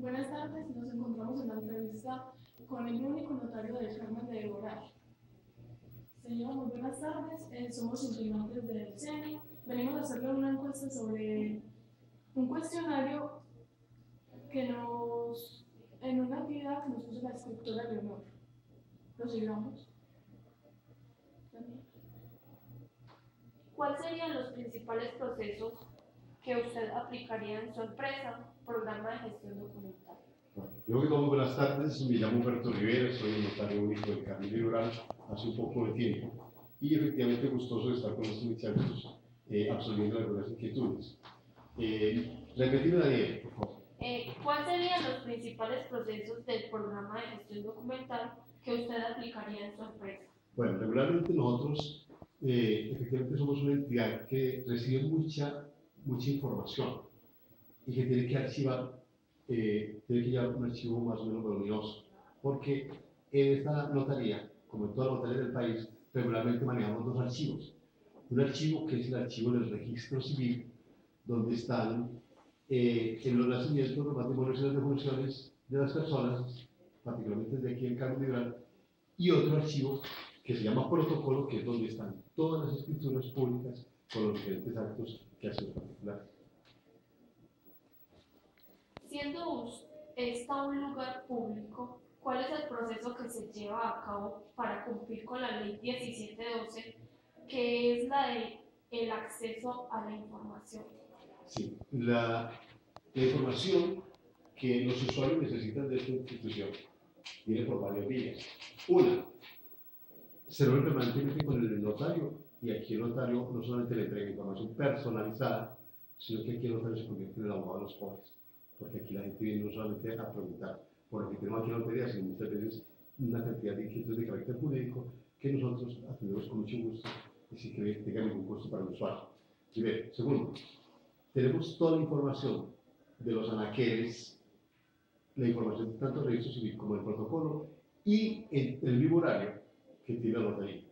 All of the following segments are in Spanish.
Buenas tardes, nos encontramos en la entrevista con el único notario del Carmen de Orar. Señor, muy buenas tardes, somos integrantes del CENI. Venimos a hacerle una encuesta sobre un cuestionario en una actividad que nos puso la escritora Leonor. Prosigamos. ¿Cuáles serían los principales procesos que usted aplicaría en su empresa, programa de gestión documental? Yo que muy buenas tardes, me llamo Humberto Rivera, soy el notario único del Carmen de Orar hace un poco de tiempo y efectivamente gustoso de estar con estos muchachos absolviendo algunas inquietudes. Repetime, Daniel, por favor. ¿Cuáles serían los principales procesos del programa de gestión documental que usted aplicaría en su empresa? Bueno, regularmente nosotros efectivamente somos una entidad que recibe mucha información y que tiene que archivar, tiene que llevar un archivo más o menos voluminoso, porque en esta notaría, como en todas las notarías del país, regularmente manejamos dos archivos. Un archivo que es el archivo del registro civil, donde están en los nacimientos, los matrimonios y las defunciones de las personas, particularmente de aquí en Carmen de Orar, y otro archivo que se llama protocolo, que es donde están todas las escrituras públicas con los diferentes actos que hacen los particulares. Siendo esta un lugar público, ¿cuál es el proceso que se lleva a cabo para cumplir con la ley 1712, que es la de el acceso a la información? Sí, la información que los usuarios necesitan de esta institución viene por varias vías. Una, se reúne permanentemente con el notario, y aquí el notario no solamente le entrega información personalizada, sino que aquí el notario se convierte en el abogado de los pobres, porque aquí la gente viene no solamente a preguntar por lo que tenemos aquí en la notaría, sino muchas veces una cantidad de inquietudes de carácter jurídico que nosotros atendemos con mucho gusto y sin que tenga ningún costo para el usuario. Primero. Segundo, tenemos toda la información de los anaqueles, la información tanto del registro civil como del protocolo y el mismo horario que tiene la notaría.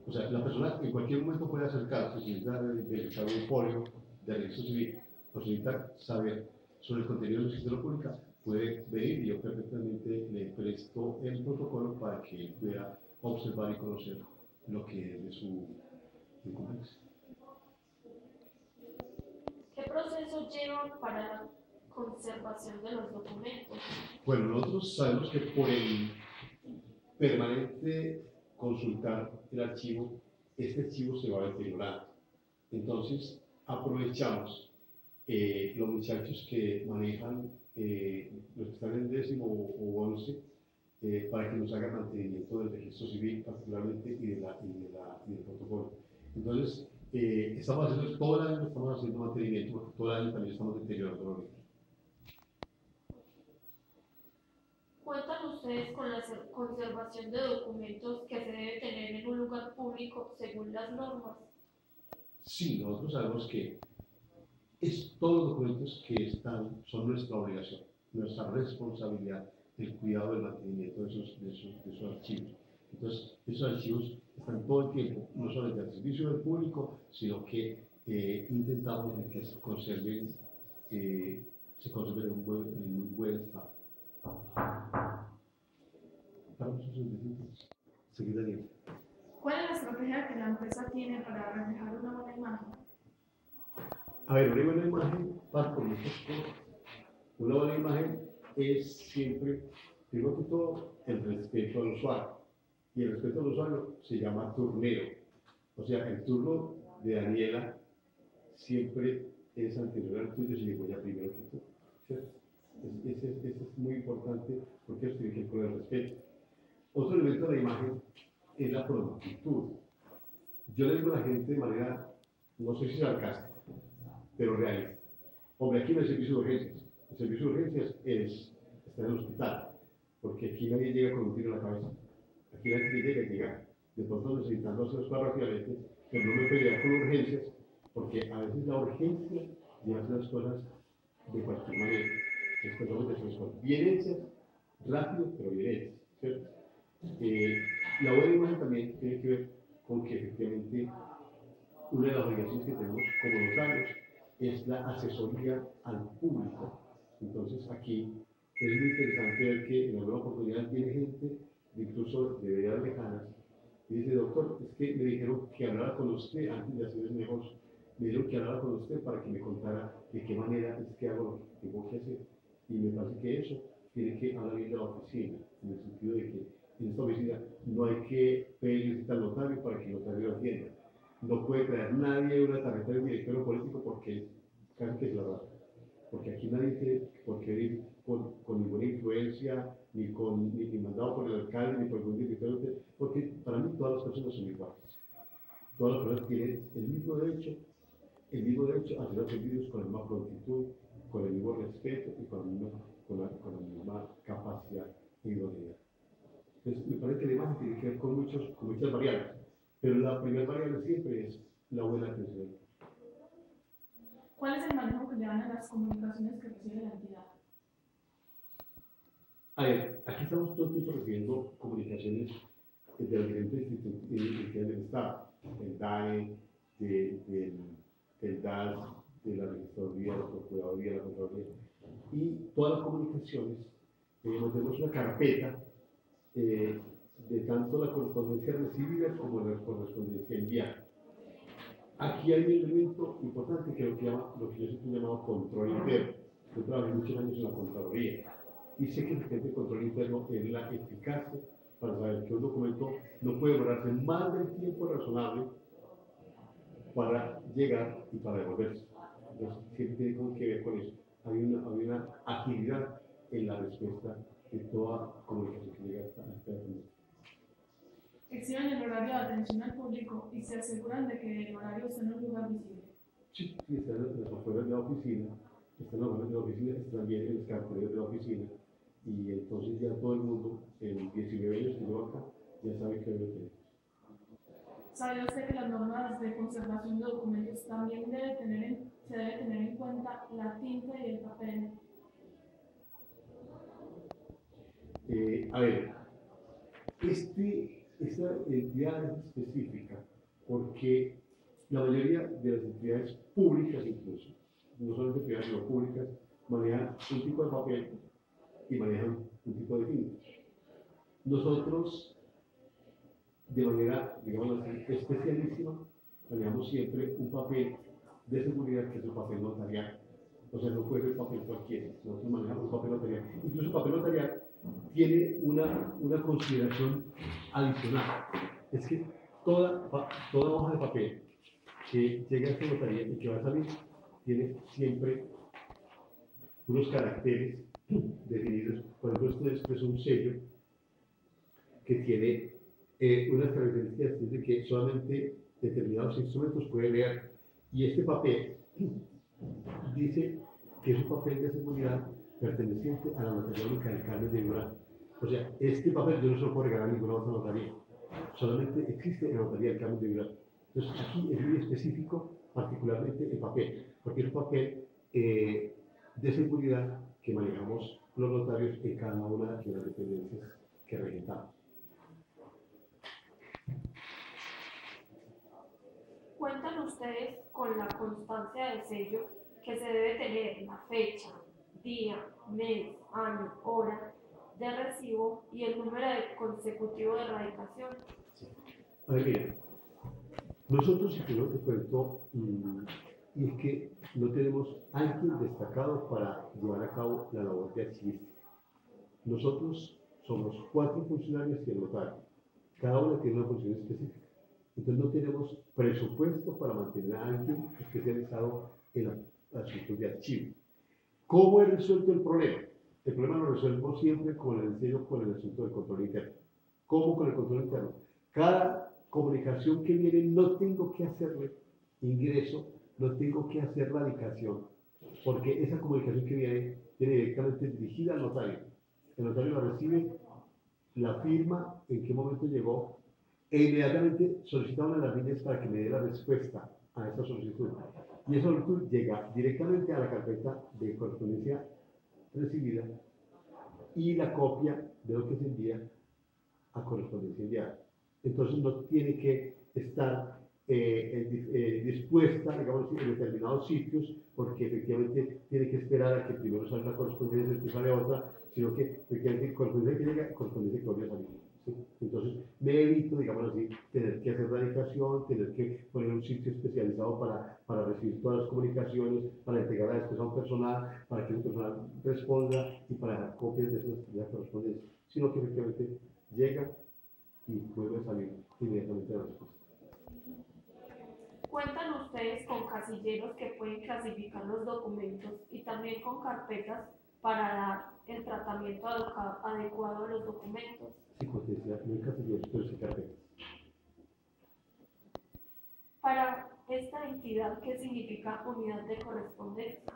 O sea, la persona en cualquier momento puede acercarse, si necesita verificar un folio de registro civil o si necesita saber sobre el contenido de la escritura pública, puede venir y yo perfectamente le presto el protocolo para que él pueda observar y conocer lo que es de su incumbencia. ¿Qué proceso lleva para la conservación de los documentos? Bueno, nosotros sabemos que por el permanente consultar el archivo, este archivo se va deteriorando. Entonces, aprovechamos los muchachos que manejan, los que están en 10º o 11, para que nos hagan mantenimiento del registro civil, particularmente, y del protocolo. Entonces, estamos haciendo todo el año, estamos haciendo mantenimiento, porque todo el año también estamos deteriorando los libros. ¿Cuentan ustedes con la conservación de documentos que se debe tener en un lugar público según las normas? Sí, nosotros sabemos que todos los documentos que están son nuestra obligación, nuestra responsabilidad, el cuidado del mantenimiento de esos archivos. Entonces, esos archivos están todo el tiempo, no solamente al servicio del público, sino que intentamos que se conserven en muy buen estado. ¿Cuál es la estrategia que la empresa tiene para reflejar una buena imagen? A ver, una buena imagen parte por muchas cosas. Una buena imagen es siempre, primero que todo, el respeto al usuario. Y el respeto al usuario se llama turnero. O sea, el turno de Daniela siempre es anterior al tuyo si llegó ya primero que tú. ¿Cierto? Ese es muy importante porque eso tiene que ver con el respeto. Otro elemento de la imagen es la prontitud. Yo le digo a la gente de manera, no sé si sarcástica, pero realista. Hombre, aquí no hay servicio de urgencias. El servicio de urgencias está en el hospital, porque aquí nadie llega con un tiro en la cabeza. Aquí la gente llega de pronto necesitando hacer las cosas rápidamente, pero no me puede llegar con urgencias, porque a veces la urgencia lleva a hacer las cosas de cualquier manera. Las bien hechas, rápido, pero bien hechas, ¿cierto? La buena imagen también tiene que ver con que efectivamente una de las obligaciones que tenemos como notarios es la asesoría al público. Entonces aquí es muy interesante ver que en alguna oportunidad viene gente, incluso de edades lejanas, y dice, doctor, es que me dijeron que hablara con usted antes de hacer el negocio. Me dijeron que hablara con usted para que me contara de qué manera es que hago lo que tengo que hacer. Y me parece que eso tiene que hablar bien de la oficina, en el sentido de que en esta oficina no hay que pedir visita al notario para que el notario lo atienda. No puede traer nadie una tarjeta del directorio político porque casi que es la verdad. Porque aquí nadie tiene por qué ir con ninguna influencia, ni mandado por el alcalde, ni por ningún directorio, porque para mí todas las personas son iguales. Todas las personas tienen el mismo derecho a ser atendidos con la misma prontitud, con el mismo respeto y con la misma capacidad e idoneidad. Entonces, me parece que la imagen tiene que ver con muchas variables, pero la primera variable siempre es la buena atención. ¿Cuál es el manejo que le dan a las comunicaciones que recibe la entidad? A ver, aquí estamos todo el tiempo recibiendo comunicaciones de las diferentes instituciones del Estado, del DAE, del DAS, de la Registraduría, de la Procuraduría, de la Contraloría, y todas las comunicaciones, tenemos una carpeta de tanto la correspondencia recibida como la correspondencia enviada. Aquí hay un elemento importante que lo que yo siempre he llamado control interno. Yo trabajé muchos años en la Contraloría y sé que el control interno es la eficacia para saber que un documento no puede demorarse más del tiempo razonable para llegar y para devolverse. Entonces, siempre tiene como que ver con eso. Hay una agilidad en la respuesta de toda comunicación que llega hasta el Exhiben el horario de atención al público y se aseguran de que el horario esté en un lugar visible. Sí, están en las afueras de la oficina, están los afueras de la oficina, están también en las carteras de la oficina, y entonces ya todo el mundo, en 19 años que llevo acá, ya sabe que debe tener. ¿Sabe usted que las normas de conservación de documentos también se debe tener en cuenta la tinta y el papel? A ver, esta entidad es específica porque la mayoría de las entidades públicas, incluso, no solamente privadas sino públicas, manejan un tipo de papel y manejan un tipo de tinta. Nosotros, de manera, digamos así, especialísima, manejamos siempre un papel de seguridad que es el papel notarial. O sea, no puede ser papel cualquiera. Nosotros manejamos un papel notarial. Incluso el papel notarial tiene una consideración adicional. Es que toda hoja de papel que llega a esta notaría y que va a salir tiene siempre unos caracteres definidos. Por ejemplo, esto es un sello que tiene unas características de que solamente determinados instrumentos pueden leer. Y este papel dice que es un papel de seguridad perteneciente a la notaría única del Carmen de Durán. O sea, este papel yo no se lo puedo regalar a ninguna otra notaría. Solamente existe en la notaría del Carmen de Durán. Entonces, aquí es muy específico, particularmente el papel, porque es un papel de seguridad que manejamos los notarios en cada una de las dependencias que regentamos. ¿Cuentan ustedes con la constancia del sello que se debe tener la fecha, día, mes, año, hora de recibo y el número consecutivo de radicación? A ver, mira, nosotros, si no te cuento, y es que no tenemos alguien destacado para llevar a cabo la labor de archivística. Nosotros somos 4 funcionarios y el notario. Cada uno tiene una función específica. Entonces no tenemos presupuesto para mantener a alguien especializado en asuntos de archivo. ¿Cómo he resuelto el problema? El problema lo resuelvo siempre con el asunto del control interno. ¿Cómo con el control interno? Cada comunicación que viene no tengo que hacerle ingreso, no tengo que hacer radicación, porque esa comunicación que viene directamente dirigida al notario. El notario la recibe, la firma, en qué momento llegó, e inmediatamente solicita una de las líneas para que me dé la respuesta a esa solicitud. Y esa solicitud llega directamente a la carpeta de correspondencia recibida y la copia de lo que se envía a correspondencia enviada. Entonces no tiene que estar dispuesta, digamos, en determinados sitios, porque efectivamente tiene que esperar a que primero salga la correspondencia y después sale otra, sino que efectivamente correspondencia que llega, correspondencia que vuelve a salir. ¿Sí? Entonces me evito, digamos así, tener que hacer radicación, tener que poner un sitio especializado para recibir todas las comunicaciones, para entregarlas después a un personal, para que el personal responda y para dejar copias de esa correspondencia, sino que efectivamente llega y vuelve a salir inmediatamente la respuesta. ¿Cuentan ustedes con casilleros que pueden clasificar los documentos y también con carpetas para dar el tratamiento adecuado a los documentos? Sí, porque decía, no hay casilleros, pero sí carpetas. Para esta entidad, ¿qué significa unidad de correspondencia?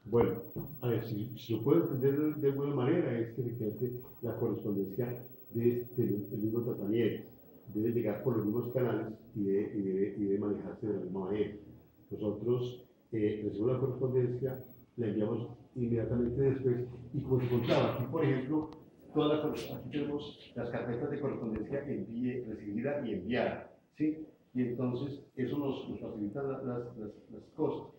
Bueno, a ver, si lo puedo entender de alguna manera, es que efectivamente la correspondencia debe tener el mismo tratamiento, debe llegar por los mismos canales y debe manejarse de la misma manera. Nosotros recibimos la correspondencia, la enviamos inmediatamente después y como se encontraba aquí, por ejemplo, aquí tenemos las carpetas de correspondencia recibida y enviada, ¿sí? Y entonces eso nos facilita las cosas.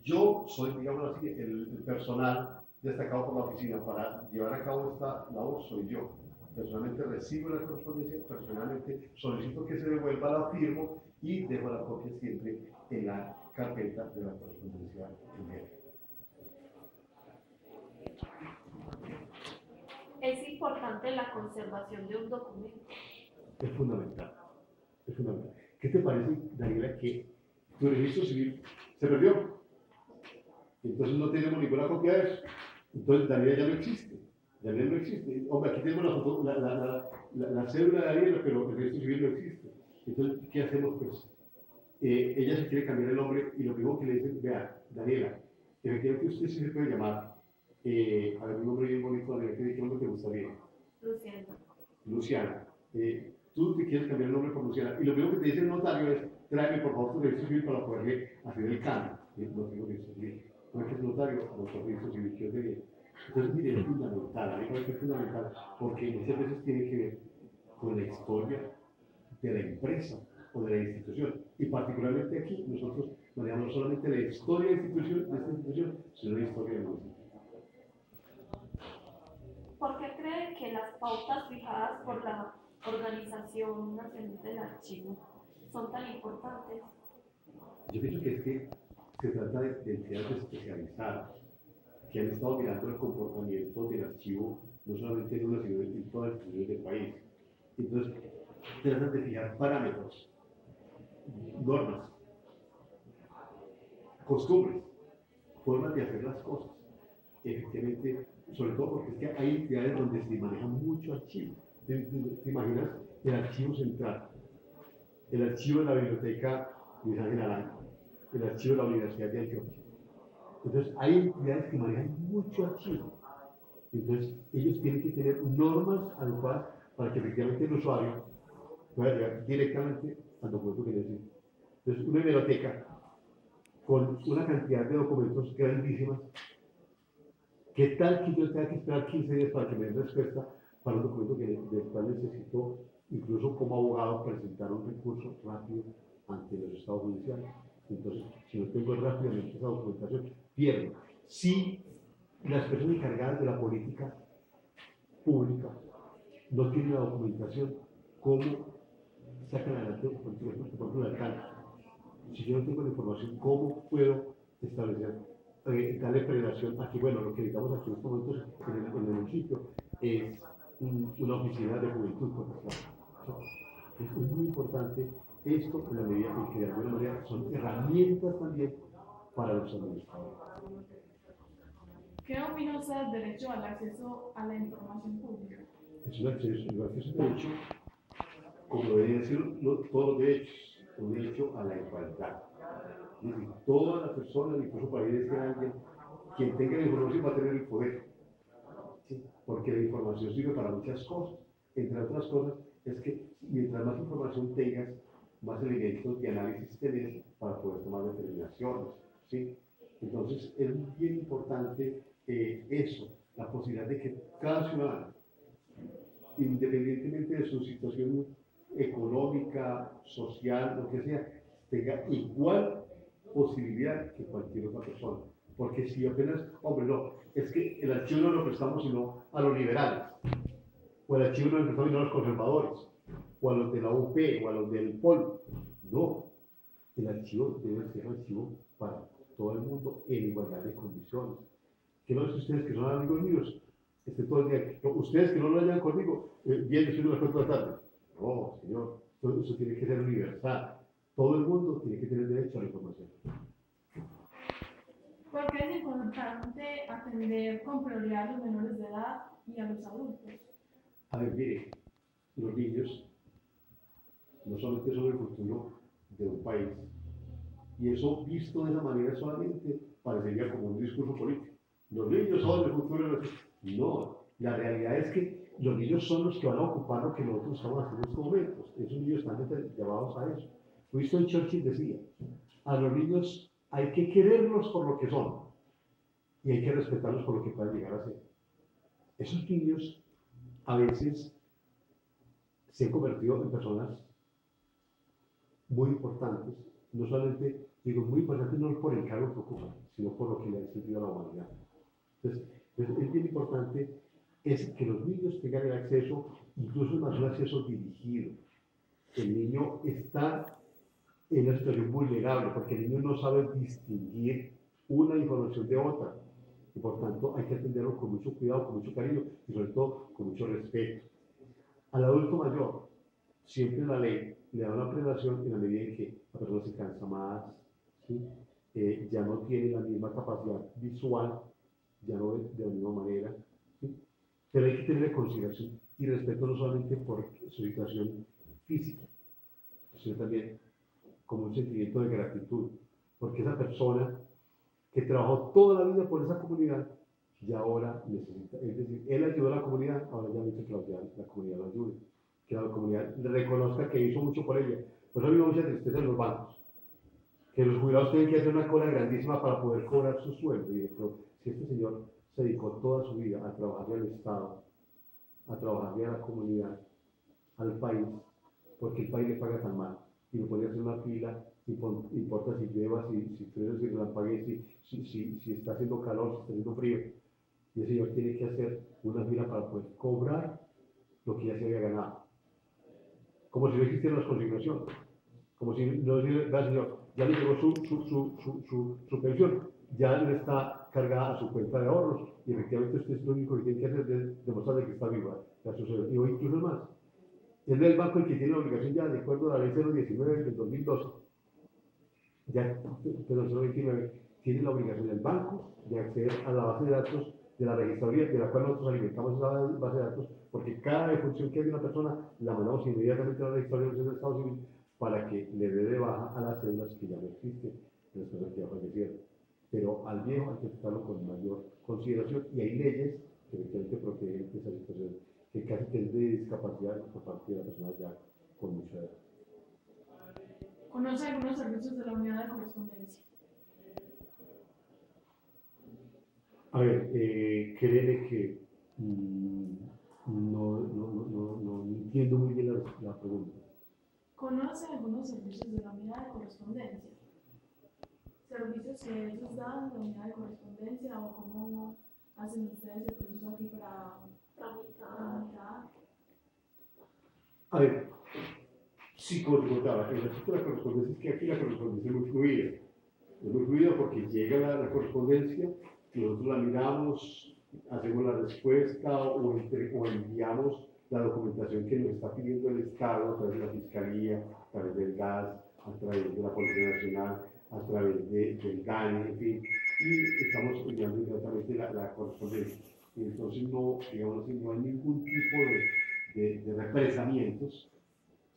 Yo soy, digamos así, el personal destacado por la oficina para llevar a cabo esta labor, soy yo. Personalmente recibo la correspondencia, personalmente solicito que se devuelva, la firmo y dejo la copia siempre en la carpeta de la correspondencia enviada. Es importante la conservación de un documento. Es fundamental, es fundamental. ¿Qué te parece, Daniela, que tu registro civil se perdió? Entonces no tenemos ninguna copia de eso. Entonces Daniela ya no existe. Daniela no existe. Hombre, aquí tenemos la cédula de Daniela, pero el registro civil no existe. Entonces, ¿qué hacemos pues? Ella se quiere cambiar el nombre y lo primero que le dicen, vea, Daniela, efectivamente usted sí se puede llamar, a ver, un nombre bien bonito, Daniela, ¿qué nombre te gustaría? Luciana. Luciana. Tú te quieres cambiar el nombre por Luciana. Y lo primero que te dice el notario es, tráeme por favor tu registro civil para poderle hacer el cambio. No tengo registro civil. No es que es notario, no tengo registro civil, que yo tenía. Entonces, mire, es fundamental, a mí me parece fundamental, porque muchas veces tiene que ver con la historia de la empresa o de la institución. Y particularmente aquí, nosotros manejamos no solamente la historia de esta institución, sino la historia del municipio. ¿Por qué creen que las pautas fijadas por la Organización Nacional del Archivo son tan importantes? Yo pienso que es que se trata de entidades especializadas que han estado mirando el comportamiento del archivo, no solamente en una, sino en todas las instituciones del país. Entonces, tratan de fijar parámetros, normas, costumbres, formas de hacer las cosas. Efectivamente, sobre todo porque es que hay entidades donde se maneja mucho archivo. ¿Te imaginas el archivo central, el archivo de la biblioteca Luis Ángel Arango, el archivo de la Universidad de Antioquia? Entonces, hay entidades que manejan mucho archivo. Entonces, ellos tienen que tener normas adecuadas para que efectivamente el usuario pueda llegar directamente al documento que necesita. Entonces, una biblioteca con una cantidad de documentos grandísimas, ¿qué tal que yo tenga que esperar 15 días para que me den respuesta para un documento del cual necesito, incluso como abogado, presentar un recurso rápido ante los estados judiciales? Entonces, si no tengo rápidamente esa documentación, pierdo. Si las personas encargadas de la política pública no tienen la documentación, ¿cómo sacan adelante, por ejemplo, el alcalde? Si yo no tengo la información, ¿cómo puedo establecer, darle prelación a que, bueno, lo que digamos aquí en estos momentos en el municipio es una oficina de juventud, por ejemplo? Es muy importante esto en la medida en que de alguna manera son herramientas también para los administradores. ¿Qué opina usted del derecho al acceso a la información pública? Es un acceso a derecho, como deberían ser todos los derechos, un derecho a la igualdad. Es decir, todas las personas, incluso para ir a decir a alguien, quien tenga la información va a tener el poder. ¿Sí? Porque la información sirve para muchas cosas. Entre otras cosas, es que mientras más información tengas, más elementos de análisis tenés para poder tomar determinaciones. ¿Sí? Entonces, es bien importante eso, la posibilidad de que cada ciudadano, independientemente de su situación económica, social, lo que sea, tenga igual posibilidad que cualquier otra persona. Porque si apenas, hombre, no, es que el archivo no lo prestamos sino a los liberales, o el archivo no lo prestamos sino a los conservadores, o a los de la UP, o a los del POL. No, el archivo debe ser archivo para todo el mundo en igualdad de condiciones. Que no es ustedes que son amigos míos, todo el día, no, ustedes que no lo hayan conmigo, bien después de las 4 de la tarde. No, señor, eso tiene que ser universal. Todo el mundo tiene que tener derecho a la información. ¿Por qué es importante atender con prioridad a los menores de edad y a los adultos? A ver, mire, los niños no solamente son el futuro de un país, y eso visto de esa manera solamente parecería como un discurso político. Los niños son el futuro de los... No, la realidad es que los niños son los que van a ocupar lo que nosotros estamos haciendo en estos momentos. Esos niños están llamados a eso. Winston Churchill decía, a los niños hay que quererlos por lo que son y hay que respetarlos por lo que pueden llegar a ser. Esos niños a veces se han convertido en personas muy importantes, no solamente, digo, muy importantes no por el cargo que ocupan, sino por lo que le han servido a la humanidad. Entonces, es bien importante es que los niños tengan el acceso, incluso más un acceso dirigido. El niño está en una situación vulnerable, porque el niño no sabe distinguir una información de otra, y por tanto hay que atenderlo con mucho cuidado, con mucho cariño, y sobre todo con mucho respeto. Al adulto mayor, siempre la ley le da una prelación en la medida en que la persona se cansa más, ¿sí? Ya no tiene la misma capacidad visual, ya no de la misma manera, ¿sí? Pero hay que tener consideración y respeto no solamente por su situación física, sino también como un sentimiento de gratitud, porque esa persona que trabajó toda la vida por esa comunidad, ya ahora necesita, es decir, él ayudó a la comunidad, ahora ya necesita que la comunidad lo ayude, que la comunidad le reconozca que hizo mucho por ella. Pues ha habido mucha tristeza en los bancos, que los jubilados tienen que hacer una cola grandísima para poder cobrar su sueldo. Y pero si este señor se dedicó toda su vida a trabajarle al Estado, a trabajarle a la comunidad, al país, porque el país le paga tan mal, y no podía hacer una fila, importa si llueva, si tú la pagué, si está haciendo calor, si está haciendo frío, y el señor tiene que hacer una fila para poder cobrar lo que ya se había ganado. Como si no existiera la consignación, como si no dijera, señor, ya le llegó su pensión, ya le está cargada a su cuenta de ahorros, y efectivamente usted es lo único que tiene que hacer es demostrarle que está viva. Y hoy incluso más. Es el banco el que tiene la obligación ya, de acuerdo a la ley 019 del 2012, ya, pero 029, tiene la obligación del banco de acceder a la base de datos de la registraduría, de la cual nosotros alimentamos esa base de datos, porque cada defunción que hay de una persona la mandamos inmediatamente a la registraduría del Estado Civil para que le dé de baja a las cédulas que ya no existen, de las personas que ya fallecieron. Pero al viejo hay que tratarlo con mayor consideración, y hay leyes que efectivamente protegen esa situación, que casi que es de discapacidad por parte de la persona ya con mucha edad. ¿Conoce algunos servicios de la unidad de correspondencia? A ver, créeme que no entiendo muy bien la pregunta. ¿Conoce algunos servicios de la unidad de correspondencia? ¿Servicios que ellos dan de la unidad de correspondencia o cómo hacen ustedes el proceso aquí para tramitar? A ver, sí, como te contaba, el asunto de la correspondencia es que aquí la correspondencia es muy fluida. Es muy fluida porque llega la correspondencia, nosotros la miramos, hacemos la respuesta o enviamos la documentación que nos está pidiendo el Estado a través de la Fiscalía, a través del GAS, a través de la Policía Nacional, a través del DANE, en fin, y estamos enviando inmediatamente la correspondencia. Y entonces no, digamos así, no hay ningún tipo de represamientos,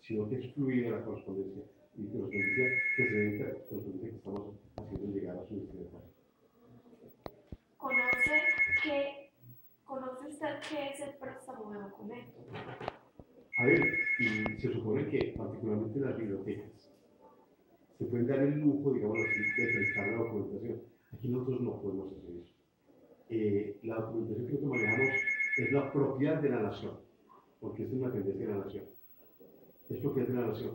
sino que es fluida la correspondencia. Y correspondencia que se dedica, correspondencia que estamos haciendo llegar a su destinatario. ¿Conoce usted qué es el préstamo de documentos? A ver, y se supone que particularmente las bibliotecas se pueden dar el lujo, digamos así, de prestar la documentación. Aquí nosotros no podemos hacer eso. La documentación que nosotros manejamos es la propiedad de la nación, porque esta es una tendencia de la nación. es propiedad de la nación.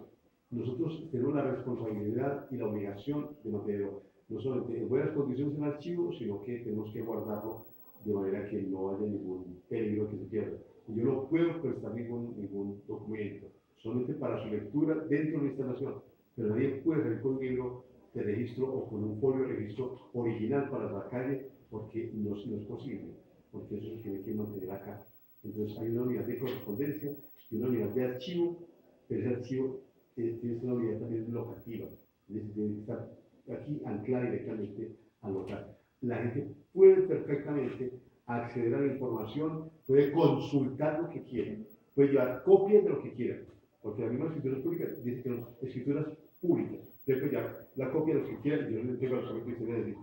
Nosotros tenemos la responsabilidad y la obligación de mantenerlo, no solamente en buenas condiciones en el archivo, sino que tenemos que guardarlo de manera que no haya ningún peligro que se pierda. Y yo no puedo prestar ningún documento, solamente para su lectura dentro de la instalación, pero nadie puede salir con un libro de registro o con un folio de registro original para la calle, porque no es posible, porque eso se tiene que mantener acá. Entonces hay una unidad de correspondencia y una unidad de archivo, pero ese archivo tiene una unidad también locativa, es decir, tiene que estar aquí anclada directamente al local. La gente puede perfectamente acceder a la información, puede consultar lo que quiera, puede llevar copias de lo que quiera, porque la misma escritura pública dice que son escrituras públicas, usted puede llevar la copia de lo que quiera, y yo no le entrego a los que se decir,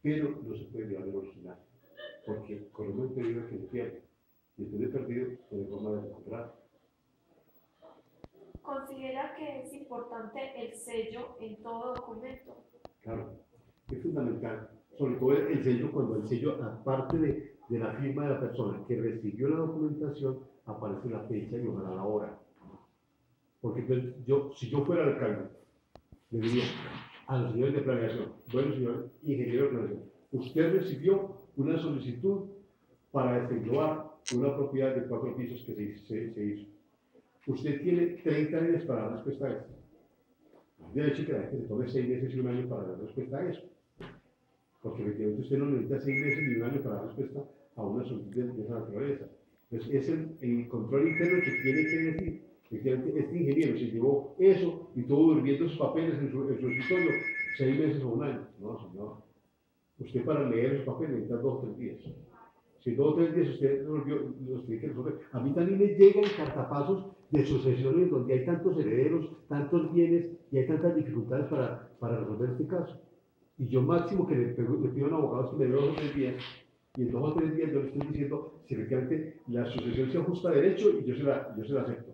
pero no se puede llevar el original, porque corremos el peligro de que se pierda, y después de perdido, no hay forma de recuperar. ¿Considera que es importante el sello en todo documento? Claro, es fundamental, sobre todo el sello, cuando el sello, aparte de la firma de la persona que recibió la documentación, aparece la fecha y ojalá la hora. Porque entonces, si yo fuera alcalde, le diría a los señores de planeación, bueno, señor ingeniero de planeación, usted recibió una solicitud para desenglobar una propiedad de 4 pisos que se hizo. Usted tiene 30 días para dar respuesta a esto. De hecho, que la gente se tome 6 meses y 1 año para dar respuesta a eso. Porque efectivamente usted no necesita 6 meses ni 1 año para dar respuesta a una solicitud de esa naturaleza. Entonces, es el control interno que tiene que decir. Efectivamente, este ingeniero se llevó eso y estuvo durmiendo sus papeles en su escritorio 6 meses o 1 año. No, señor. Usted para leer esos papeles necesita 2 o 3 días. Si 2 o 3 días usted los tiene que resolver. A mí también me llegan cartapasos de sucesiones donde hay tantos herederos, tantos bienes y hay tantas dificultades para resolver este caso. Y yo máximo que le pido a un abogado que me dé 2 o 3 días, y en 2 o 3 días yo le estoy diciendo si efectivamente la sucesión se ajusta a derecho y yo se la acepto.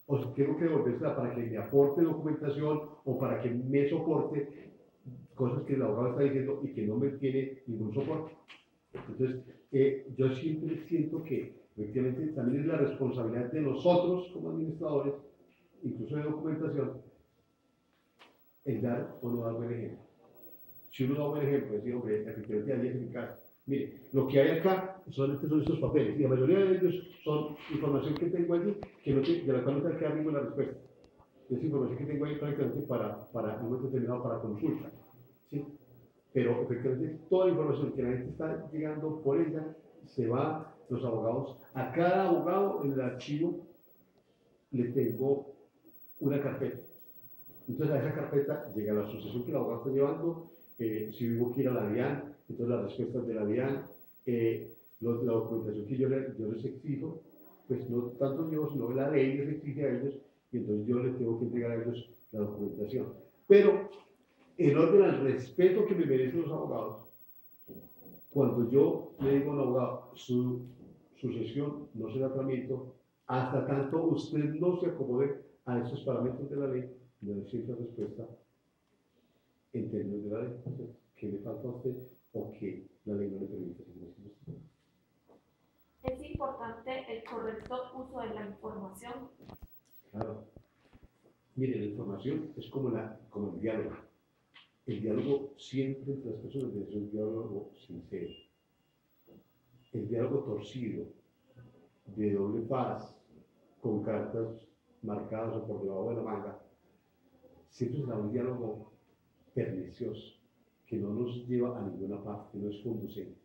O si tengo que devolvérsela para que me aporte documentación o para que me soporte cosas que el abogado está diciendo y que no me tiene ningún soporte. Entonces, yo siempre siento que efectivamente también es la responsabilidad de nosotros como administradores, incluso de documentación, el dar o no dar buen ejemplo. Si uno da un buen ejemplo, decir, hombre, efectivamente hay en mi casa. Mire, lo que hay acá solamente son estos papeles, y la mayoría de ellos son información que tengo allí, de la cual no tengo que dar ninguna respuesta. Es información que tengo ahí prácticamente para un momento determinado para consulta. ¿Sí? Pero efectivamente toda la información que la gente está llegando por ella, se va los abogados. A cada abogado en el archivo le tengo una carpeta. Entonces a esa carpeta llega la sucesión que el abogado está llevando, si digo que ir a la DIAN, entonces las respuestas de la DIAN, la documentación que yo les exijo, pues no tanto yo, sino la ley les exige a ellos, y entonces yo les tengo que entregar a ellos la documentación. Pero en orden al respeto que me merecen los abogados, cuando yo le digo a un abogado, su sucesión no se la tramito, hasta tanto usted no se acomode a esos parámetros de la ley, no necesita respuesta en términos de la ley. Entonces, ¿qué le falta a usted o que la ley no le permite? ¿Es importante el correcto uso de la información? Claro. Mire, la información es como el diálogo. El diálogo siempre entre las personas debe ser un diálogo sincero. El diálogo torcido, de doble faz, con cartas marcadas o por debajo de la manga, siempre será un diálogo pernicioso, que no nos lleva a ninguna parte, que no es conducente.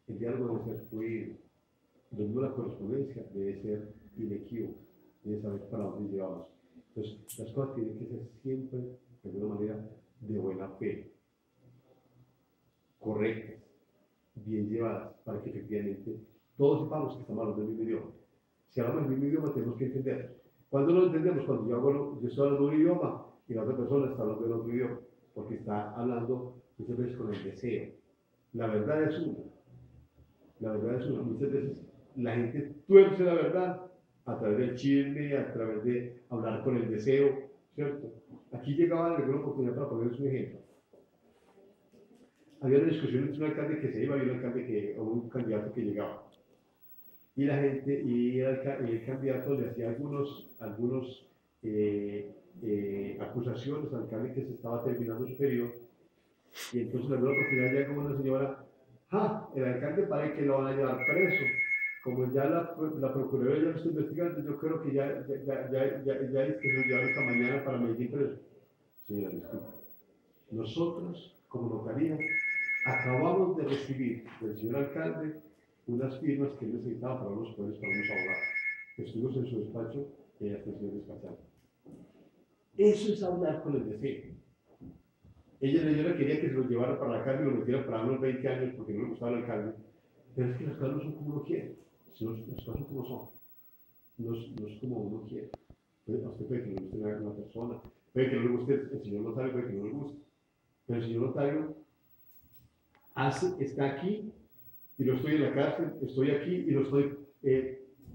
El diálogo debe ser fluido. Lo mismo la correspondencia debe ser inequívoca, debe saber para dónde llevamos. Entonces, las cosas tienen que ser siempre, de alguna manera, de buena fe, correctas, bien llevadas, para que efectivamente todos sepamos que estamos hablando del mismo idioma. Si hablamos del mismo idioma, tenemos que entenderlo. ¿Cuándo lo entendemos? Cuando yo estoy hablando de un idioma y la otra persona está hablando de otro idioma, porque está hablando muchas veces con el deseo. La verdad es una. La verdad es una. Muchas veces la gente tuerce la verdad a través del chisme, a través de hablar con el deseo, ¿cierto? Aquí llegaba de alguna oportunidad para ponerles un ejemplo. Había una discusión entre un alcalde que se iba y un candidato que llegaba. Y la gente, y el candidato le hacía algunos acusaciones al alcalde que se estaba terminando su periodo. Y entonces la nueva oportunidad llega como una señora, el alcalde parece que lo van a llevar preso. Como ya la Procuraduría ya lo está investigando, yo creo que ya es que lo llevaron esta mañana para Medellín preso. Señora, disculpe. Nosotros, como notaría, acabamos de recibir del señor alcalde unas firmas que él necesitaba para unos poderes, para unos abogados. Estuvimos en su despacho y ella está siendo despachada. Eso es hablar con el deseo. Ella quería que se lo llevara para la cárcel y lo metiera para unos 20 años porque no le gustaba el alcalde. Pero es que las cosas no son como uno quiere. Las cosas son como son. No es como uno quiere. A usted puede que no le guste una persona, puede que no le guste el señor notario, puede que no le guste. Pero el señor notario está aquí y no estoy en la cárcel, estoy aquí y no estoy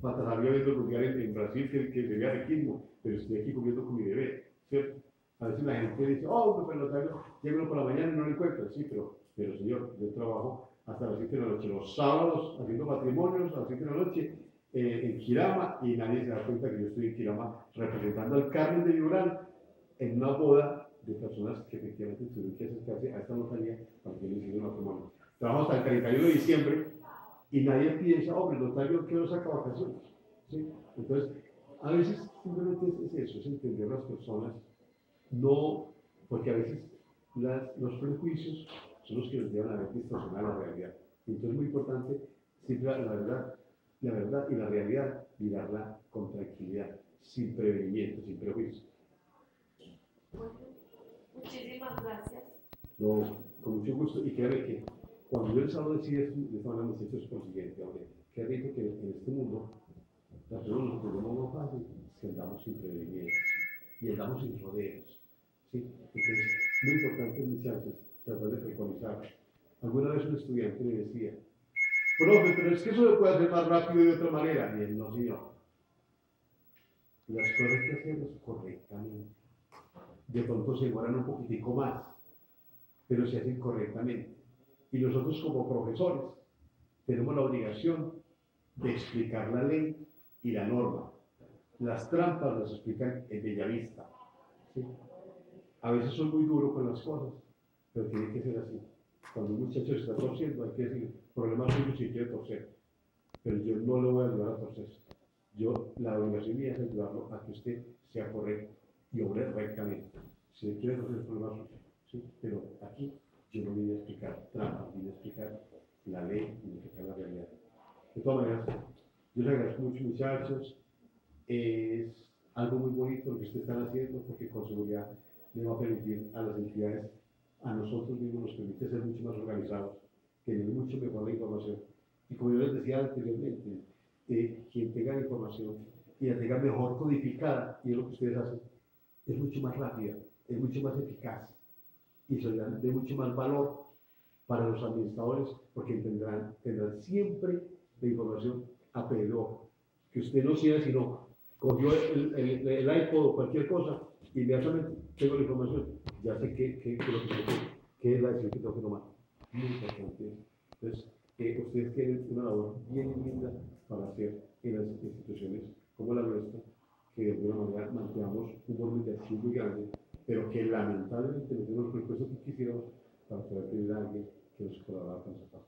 patarrabia viendo el lugar en Brasil que debía riquismo, pero estoy aquí comiendo con mi bebé, ¿cierto? A veces la gente dice, pero el notario llega por la mañana y no lo encuentra. Sí, pero señor, yo trabajo hasta las 7 de la noche, los sábados haciendo matrimonios, a las 7 de la noche en Quirama, y nadie se da cuenta que yo estoy en Quirama representando al Carmen de Vibrán en una boda de personas que efectivamente tuvieron que acercarse a esta notaría para que le hicieran el matrimonio. Trabajo hasta el 31 de diciembre y nadie piensa, el notario que no saca vacaciones. ¿Sí? Entonces, a veces simplemente es eso, es entender a las personas, no, porque a veces los prejuicios son los que nos llevan a ver distorsionar la realidad. Y entonces es muy importante siempre la verdad y la realidad, mirarla con tranquilidad, sin prevenimiento, sin prejuicio. Bueno, muchísimas gracias. No, con mucho gusto. Y créanme que cuando yo les hablo de esta manera, me siento por lo siguiente, qué rico que en este mundo las personas nos ponemos más fácil si andamos sin prevenimiento y andamos sin rodeos. ¿Sí? Entonces, muy importante, muchachos, tratar de preconizar. Alguna vez un estudiante me decía, profe, pero es que eso se puede hacer más rápido y de otra manera. Y él, no, señor. Las cosas que hacemos correctamente. De pronto se demoran un poquitico más, pero se hacen correctamente. Y nosotros como profesores tenemos la obligación de explicar la ley y la norma. Las trampas las explican en Bellavista. ¿Sí? A veces soy muy duro con las cosas, pero tiene que ser así. Cuando un muchacho se está torciendo, hay que decir, problema suyo si quiere torcer. Pero yo no le voy a ayudar a torcer. La obligación mía es ayudarlo a que usted sea correcto y obre rectamente. Si le quiere torcer, el problema suyo. ¿Sí? Pero aquí yo no vine a explicar trampas, vine a explicar la ley y explicar la realidad. De todas maneras, yo les agradezco mucho, muchachos. Es algo muy bonito lo que ustedes están haciendo, porque con seguridad le va a permitir a las entidades, a nosotros mismos nos permite ser mucho más organizados, tener mucho mejor la información. Y como yo les decía anteriormente, quien tenga la información y la tenga mejor codificada, y es lo que ustedes hacen, es mucho más rápida, es mucho más eficaz y se da de mucho más valor para los administradores, porque tendrán siempre la información a pedido de ojo. Que usted no sea sino cogió el iPod o cualquier cosa, inmediatamente tengo la información, ya sé qué es la decisión que tengo que tomar. Muy importante. Entonces, ustedes tienen una labor bien linda para hacer en las instituciones como la nuestra, que de alguna manera mantengamos un volumen de acción muy grande, pero que lamentablemente no tenemos los presupuestos que quisiéramos para poder pedir a alguien que nos colaborara con esa parte.